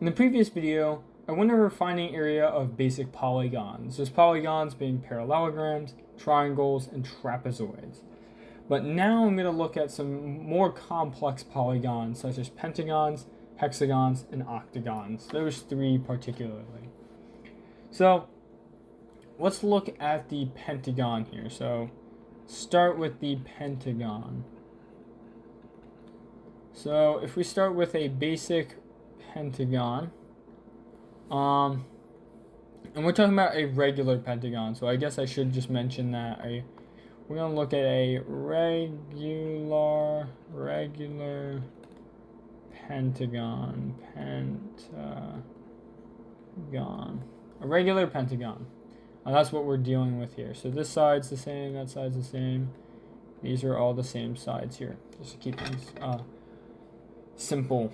In the previous video, I went over finding area of basic polygons. Those polygons being parallelograms, triangles, and trapezoids. But now I'm going to look at some more complex polygons such as pentagons, hexagons, and octagons. Those three particularly. So let's look at the pentagon here. So start with the pentagon. So if we start with a basic pentagon, and we're talking about a regular pentagon, so I guess I should just mention that we're going to look at a regular pentagon, a regular pentagon. That's what we're dealing with here. So this side's the same, that side's the same. These are all the same sides here, just to keep things simple.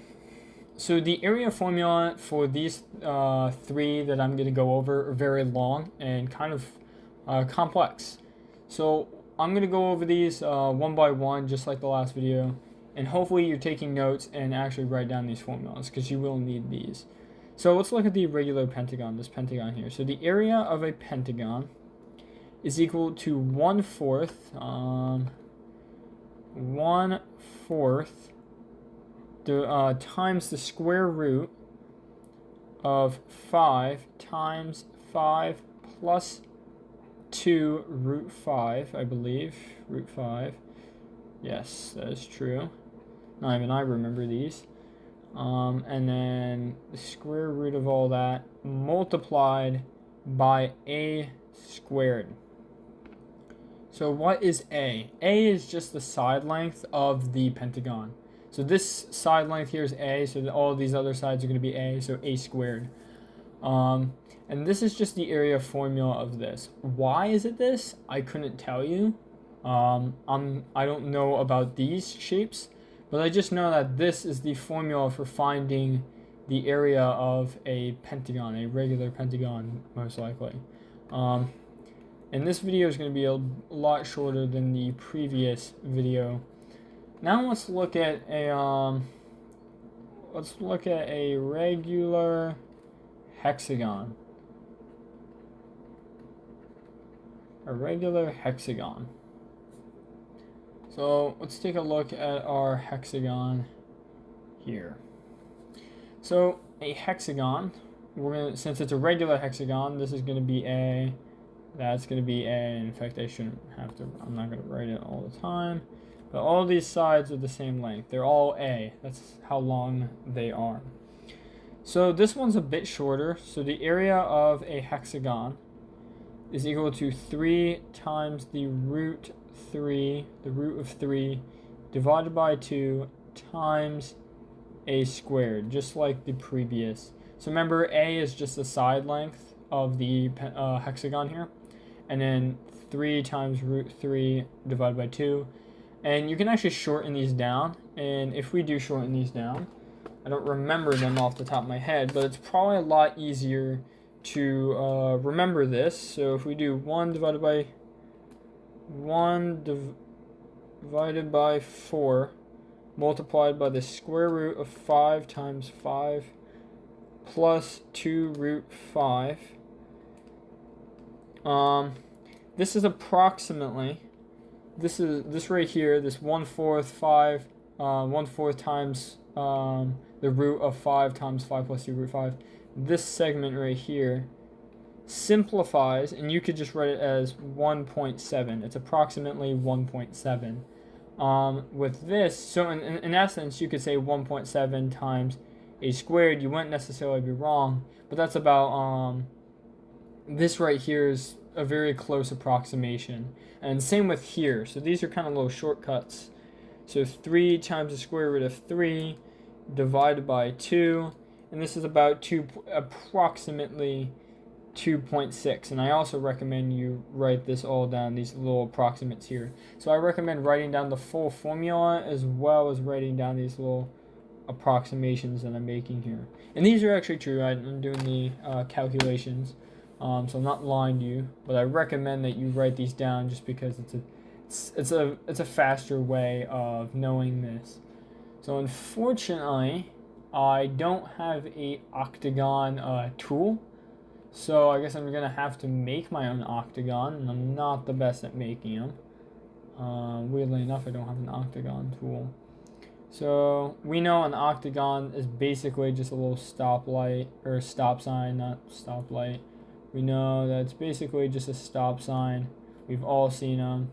So the area formula for these three that I'm going to go over are very long and kind of complex. So I'm going to go over these one by one, just like the last video. And hopefully you're taking notes and actually write down these formulas, because you will need these. So let's look at the regular pentagon, this pentagon here. So the area of a pentagon is equal to 1/4 times the square root of 5 times 5 plus 2 root 5, I believe. Root 5. Yes, that is true. Not even I remember these. And then the square root of all that multiplied by a squared. So what is a? A is just the side length of the pentagon. So this side length here is a, so all of these other sides are going to be a, so a squared. And this is just the area formula of this. Why is it this? I couldn't tell you. I don't know about these shapes, but I just know that this is the formula for finding the area of a pentagon, a regular pentagon, most likely. And this video is going to be a lot shorter than the previous video. Now let's look at a regular hexagon. A regular hexagon. So let's take a look at our hexagon here. So a hexagon, since it's a regular hexagon, this is going to be a, that's going to be a. In fact, I'm not going to write it all the time. But all these sides are the same length. They're all a. That's how long they are. So this one's a bit shorter. So the area of a hexagon is equal to 3 times the root of 3 divided by 2 times a squared, just like the previous. So remember, a is just the side length of the hexagon here. And then 3 times root 3 divided by 2. And you can actually shorten these down. And if we do shorten these down, I don't remember them off the top of my head, but it's probably a lot easier to remember this. So if we do 1 divided by 4 multiplied by the square root of 5 times 5 plus 2 root 5. This is approximately, this right here, this 1/4 5, 1/4 times the root of 5 times 5 plus 2 root 5. This segment right here simplifies, and you could just write it as 1.7. It's approximately 1.7. With this, so in essence, you could say 1.7 times a squared. You wouldn't necessarily be wrong, but that's about, this right here is a very close approximation. And same with here. So these are kind of little shortcuts. So 3 times the square root of 3 divided by 2. And this is about approximately 2.6. And I also recommend you write this all down, these little approximates here. So I recommend writing down the full formula as well as writing down these little approximations that I'm making here. And these are actually true. I'm doing the calculations. So I'm not lying to you, but I recommend that you write these down just because it's a faster way of knowing this. So unfortunately, I don't have a octagon tool, so I guess I'm gonna have to make my own octagon, and I'm not the best at making them. Weirdly enough, I don't have an octagon tool. So we know an octagon is basically just a little stoplight, or a stop sign, not stoplight. We know that it's basically just a stop sign. We've all seen them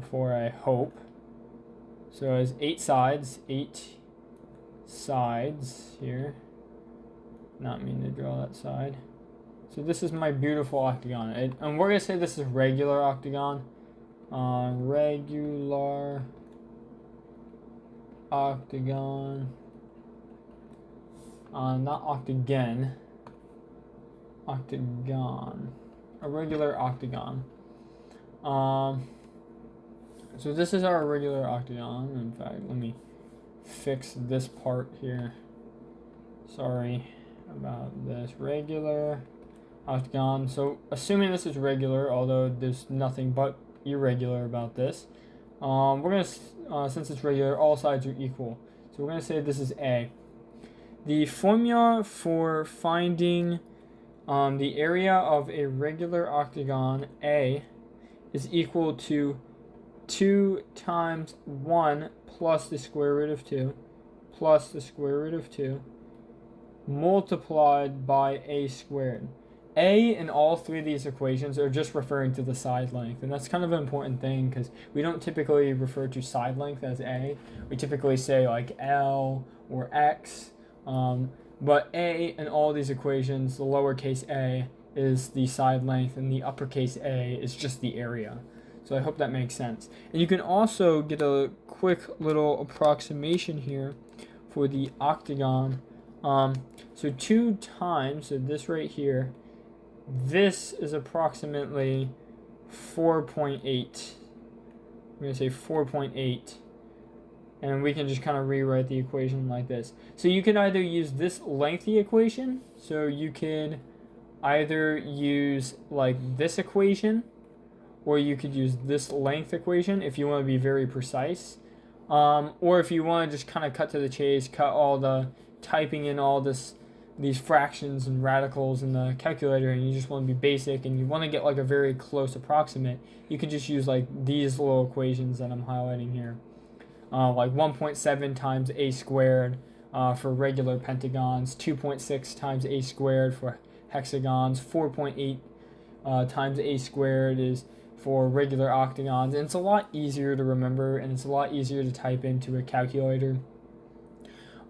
before, I hope. So it has 8 sides here. Not mean to draw that side. So this is my beautiful octagon. And we're going to say this is regular octagon. Regular octagon. Not octagon. Octagon. A regular octagon. So this is our regular octagon. In fact, let me fix this part here. Sorry about this. Regular octagon. So assuming this is regular, although there's nothing but irregular about this, we're gonna since it's regular, all sides are equal. So we're gonna say this is A. The formula for finding the area of a regular octagon A is equal to 2 times 1 plus the square root of 2 plus the square root of 2 multiplied by A squared. A in all 3 of these equations are just referring to the side length, and that's kind of an important thing because we don't typically refer to side length as A. We typically say like L or X, but A in all these equations, the lowercase a is the side length and the uppercase A is just the area. So I hope that makes sense. And you can also get a quick little approximation here for the octagon. So 2 times, so this right here, this is approximately 4.8. I'm going to say 4.8. And we can just kind of rewrite the equation like this. So you can either use this lengthy equation. So you could either use like this equation, or you could use this length equation if you want to be very precise. Or if you want to just kind of cut to the chase, cut all the typing in all these fractions and radicals in the calculator, and you just want to be basic and you want to get like a very close approximate, you could just use like these little equations that I'm highlighting here. Like 1.7 times a squared for regular pentagons, 2.6 times a squared for hexagons, 4.8 times a squared is for regular octagons, and it's a lot easier to remember and it's a lot easier to type into a calculator.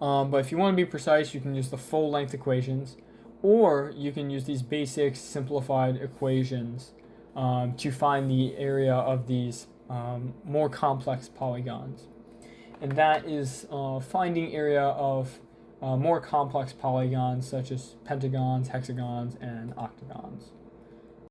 But if you want to be precise, you can use the full length equations, or you can use these basic simplified equations to find the area of these more complex polygons. And that is finding area of more complex polygons such as pentagons, hexagons, and octagons.